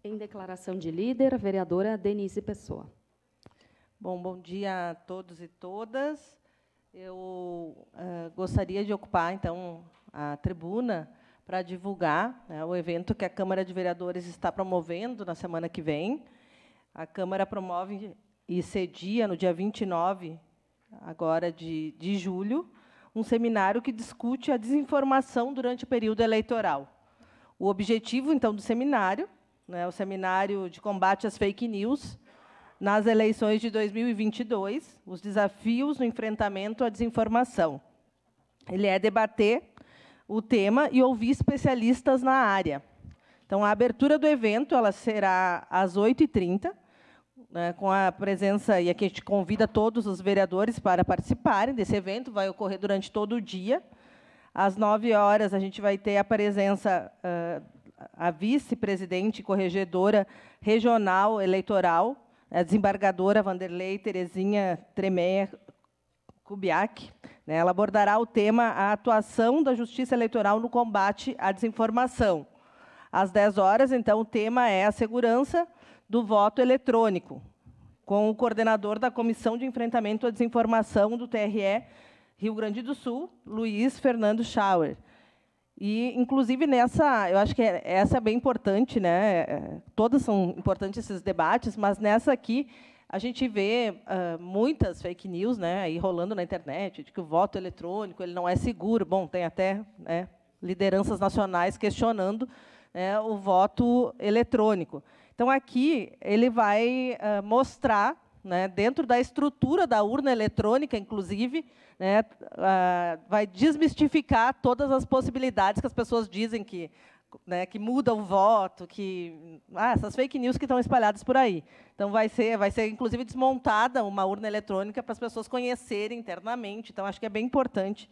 Em declaração de líder, a vereadora Denise Pessoa. Bom dia a todos e todas. Eu gostaria de ocupar, então, a tribuna para divulgar, né, o evento que a Câmara de Vereadores está promovendo na semana que vem. A Câmara promove e cedia, no dia 29 agora de julho, um seminário que discute a desinformação durante o período eleitoral. O objetivo, então, do seminário, né, o Seminário de Combate às Fake News, nas eleições de 2022, os desafios no enfrentamento à desinformação. Ele é debater o tema e ouvir especialistas na área. Então, a abertura do evento ela será às 8h30, né, com a presença, e aqui a gente convida todos os vereadores para participarem desse evento, vai ocorrer durante todo o dia. Às 9h, a gente vai ter a presença, a vice-presidente e corregedora regional eleitoral, a desembargadora Vanderlei Terezinha Tremeia Kubiak, né, ela abordará o tema a atuação da Justiça Eleitoral no combate à desinformação. Às 10h, então, o tema é a segurança do voto eletrônico, com o coordenador da Comissão de Enfrentamento à Desinformação do TRE Rio Grande do Sul, Luiz Fernando Schauer. E, inclusive, nessa, eu acho que essa é bem importante, né? Todas são importantes esses debates, mas nessa aqui a gente vê muitas fake news, né, aí rolando na internet, de que o voto eletrônico ele não é seguro. Bom, tem até, né, lideranças nacionais questionando, né, o voto eletrônico. Então, aqui ele vai mostrar, né, dentro da estrutura da urna eletrônica, inclusive, né, vai desmistificar todas as possibilidades que as pessoas dizem que, né, que muda o voto, que essas fake news que estão espalhadas por aí. Então, vai ser inclusive desmontada uma urna eletrônica para as pessoas conhecerem internamente. Então, acho que é bem importante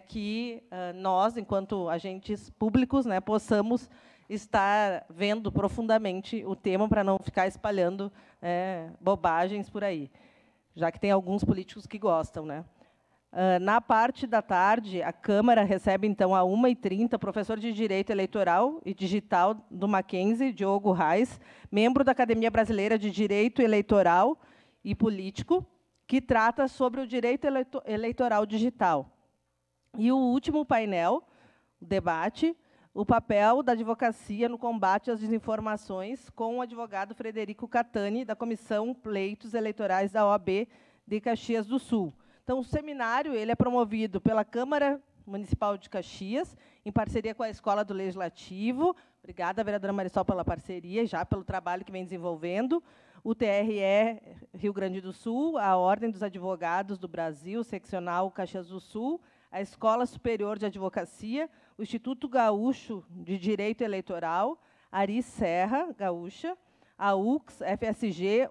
que nós, enquanto agentes públicos, né, possamos estar vendo profundamente o tema para não ficar espalhando bobagens por aí, já que tem alguns políticos que gostam, né? Na parte da tarde, a Câmara recebe, então, às 1h30, o professor de Direito Eleitoral e Digital do Mackenzie, Diogo Reis, membro da Academia Brasileira de Direito Eleitoral e Político, que trata sobre o direito eleitoral digital. E o último painel, o debate, o papel da advocacia no combate às desinformações, com o advogado Frederico Catani, da Comissão Pleitos Eleitorais da OAB de Caxias do Sul. Então, o seminário ele é promovido pela Câmara Municipal de Caxias, em parceria com a Escola do Legislativo. Obrigada, vereadora Marisol, pela parceria, já pelo trabalho que vem desenvolvendo. O TRE Rio Grande do Sul, a Ordem dos Advogados do Brasil, seccional Caxias do Sul, a Escola Superior de Advocacia, o Instituto Gaúcho de Direito Eleitoral, Ari Serra, Gaúcha, a UX, FSG,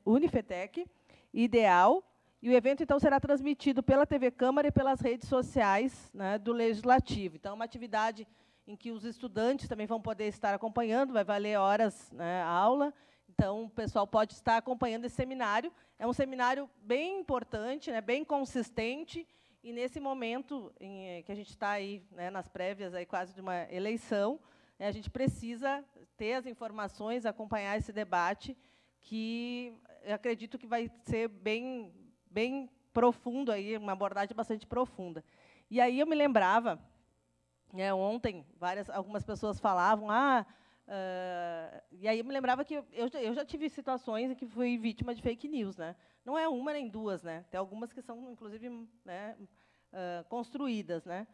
Unifetec, Ideal. E o evento, então, será transmitido pela TV Câmara e pelas redes sociais, né, do Legislativo. Então, é uma atividade em que os estudantes também vão poder estar acompanhando, vai valer horas, né, a aula. Então, o pessoal pode estar acompanhando esse seminário. É um seminário bem importante, né, bem consistente, e nesse momento que a gente está aí, né, nas prévias aí quase de uma eleição, a gente precisa ter as informações, acompanhar esse debate, que eu acredito que vai ser bem profundo, aí, uma abordagem bastante profunda. E aí eu me lembrava, né, ontem, algumas pessoas falavam, e aí eu me lembrava que eu já tive situações em que fui vítima de fake news, né? Não é uma nem duas, né? Tem algumas que são, inclusive, né, construídas, né?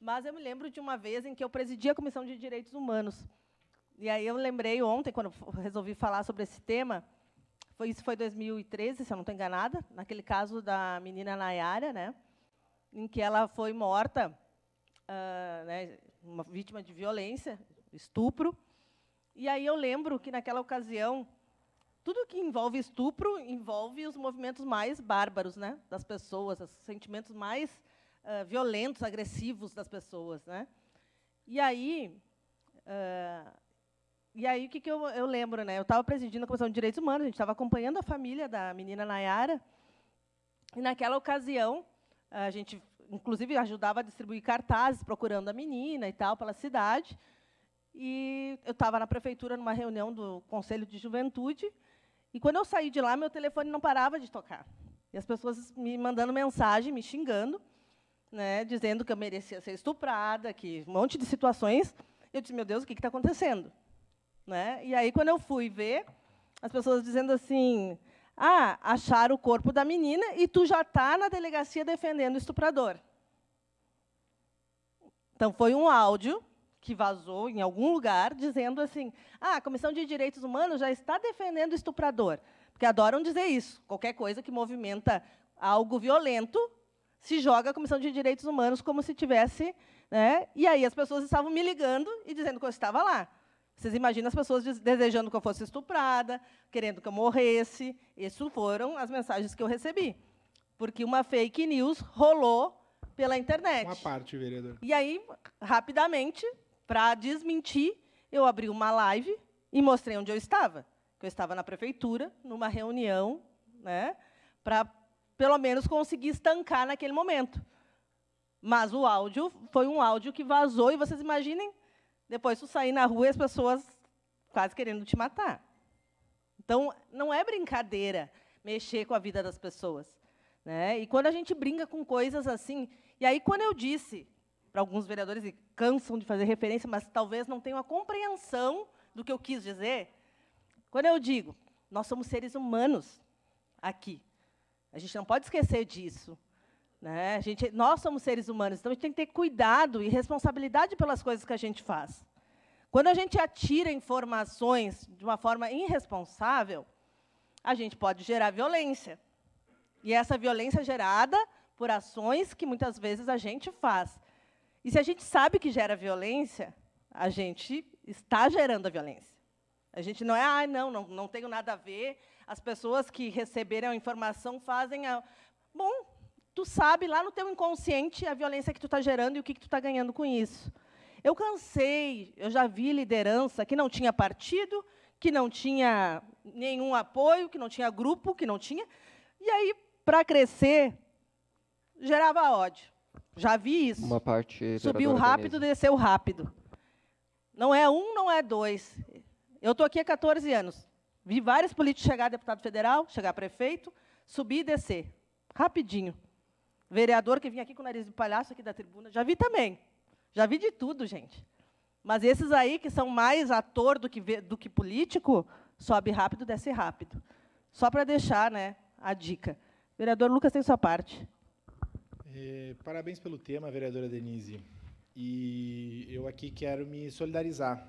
Mas eu me lembro de uma vez em que eu presidi a Comissão de Direitos Humanos. E aí eu lembrei ontem, quando eu resolvi falar sobre esse tema, isso foi 2013, se eu não estou enganada, naquele caso da menina Nayara, né, em que ela foi morta, né, uma vítima de violência, estupro. E aí eu lembro que, naquela ocasião, tudo que envolve estupro envolve os movimentos mais bárbaros, né, das pessoas, os sentimentos mais violentos, agressivos das pessoas, né. E aí o que eu lembro, né? Eu estava presidindo a Comissão de Direitos Humanos, a gente estava acompanhando a família da menina Nayara, e, naquela ocasião, a gente, inclusive, ajudava a distribuir cartazes procurando a menina e tal, pela cidade. e eu estava na prefeitura numa reunião do Conselho de Juventude, e quando eu saí de lá, meu telefone não parava de tocar. E as pessoas me mandando mensagem, me xingando, né, dizendo que eu merecia ser estuprada, que um monte de situações. Eu disse, meu Deus, o que está acontecendo? Né? E aí, quando eu fui ver, as pessoas dizendo assim, acharam o corpo da menina e tu já está na delegacia defendendo o estuprador. Então, foi um áudio que vazou em algum lugar, dizendo assim, a Comissão de Direitos Humanos já está defendendo o estuprador. Porque adoram dizer isso. Qualquer coisa que movimenta algo violento se joga a Comissão de Direitos Humanos como se tivesse... Né? E aí as pessoas estavam me ligando e dizendo que eu estava lá. Vocês imaginam as pessoas desejando que eu fosse estuprada, querendo que eu morresse. Essas foram as mensagens que eu recebi. Porque uma fake news rolou pela internet. Uma parte, vereador. E aí, rapidamente, para desmentir, eu abri uma live e mostrei onde eu estava. Que eu estava na prefeitura, numa reunião, né, para, pelo menos, conseguir estancar naquele momento. Mas o áudio foi um áudio que vazou, e vocês imaginem, depois tu sair na rua e as pessoas quase querendo te matar. Então, não é brincadeira mexer com a vida das pessoas. Né? E quando a gente brinca com coisas assim... E aí, quando eu disse para alguns vereadores, e cansam de fazer referência, mas talvez não tenham a compreensão do que eu quis dizer, quando eu digo, nós somos seres humanos aqui. A gente não pode esquecer disso. Né? Nós somos seres humanos, então a gente tem que ter cuidado e responsabilidade pelas coisas que a gente faz. Quando a gente atira informações de uma forma irresponsável, a gente pode gerar violência. E essa violência é gerada por ações que, muitas vezes, a gente faz. E se a gente sabe que gera violência, a gente está gerando a violência. A gente não é, não tenho nada a ver, as pessoas que receberam a informação fazem a... Bom, tu sabe lá no teu inconsciente a violência que tu está gerando e o que tu está ganhando com isso. Eu cansei, eu já vi liderança que não tinha partido, que não tinha nenhum apoio, que não tinha grupo, que não tinha... E aí, para crescer, gerava ódio. Já vi isso. Uma parte... Subiu rápido, desceu rápido. Não é um, não é dois. Eu estou aqui há 14 anos. Vi vários políticos chegar a deputado federal, chegar a prefeito, subir e descer. Rapidinho. Vereador que vinha aqui com o nariz de palhaço aqui da tribuna. Já vi também. Já vi de tudo, gente. Mas esses aí, que são mais ator do que político, sobe rápido, desce rápido. Só para deixar, né, a dica. Vereador Lucas, tem sua parte. Parabéns pelo tema, vereadora Denise. E eu aqui quero me solidarizar,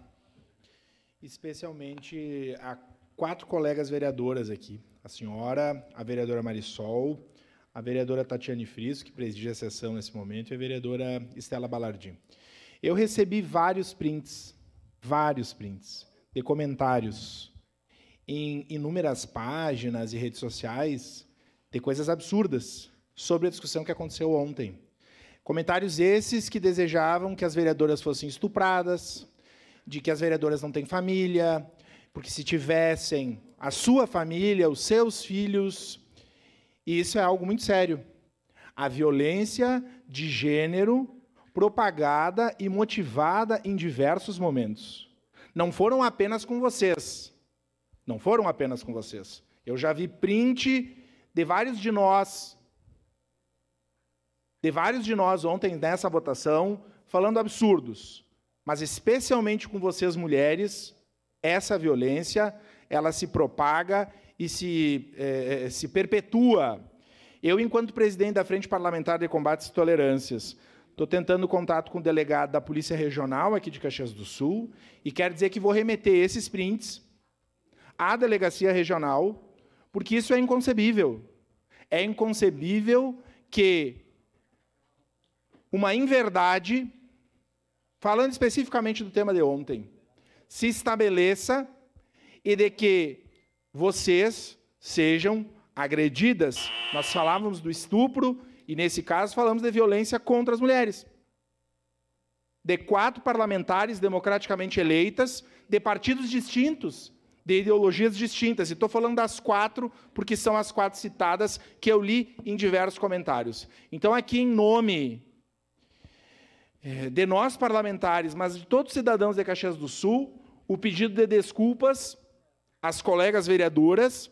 especialmente a 4 colegas vereadoras aqui. A senhora, a vereadora Marisol, a vereadora Tatiane Friso, que preside a sessão nesse momento, e a vereadora Estela Balardim. Eu recebi vários prints de comentários em inúmeras páginas e redes sociais de coisas absurdas sobre a discussão que aconteceu ontem. Comentários esses que desejavam que as vereadoras fossem estupradas, de que as vereadoras não têm família, porque se tivessem a sua família, os seus filhos... E isso é algo muito sério. A violência de gênero propagada e motivada em diversos momentos. Não foram apenas com vocês. Não foram apenas com vocês. Eu já vi print de vários de nós ontem nessa votação, falando absurdos. Mas, especialmente com vocês, mulheres, essa violência, ela se propaga e se perpetua. Eu, enquanto presidente da Frente Parlamentar de Combate às Intolerâncias, estou tentando contato com o delegado da Polícia Regional aqui de Caxias do Sul e quero dizer que vou remeter esses prints à Delegacia Regional, porque isso é inconcebível. É inconcebível que uma inverdade, falando especificamente do tema de ontem, se estabeleça e de que vocês sejam agredidas. Nós falávamos do estupro e, nesse caso, falamos de violência contra as mulheres. De 4 parlamentares democraticamente eleitas, de partidos distintos, de ideologias distintas. E estou falando das 4, porque são as 4 citadas que eu li em diversos comentários. Então, aqui, em nome de nós parlamentares, mas de todos os cidadãos de Caxias do Sul, o pedido de desculpas às colegas vereadoras,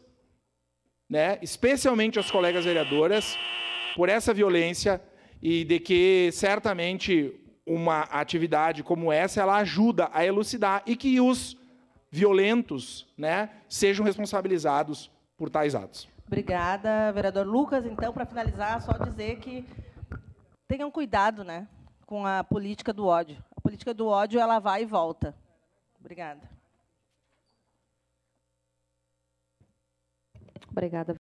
né, especialmente às colegas vereadoras, por essa violência, e de que, certamente, uma atividade como essa ela ajuda a elucidar e que os violentos, né, sejam responsabilizados por tais atos. Obrigada, vereador Lucas. Então, para finalizar, só dizer que tenham cuidado, né, com a política do ódio. A política do ódio ela vai e volta. Obrigada. Obrigada.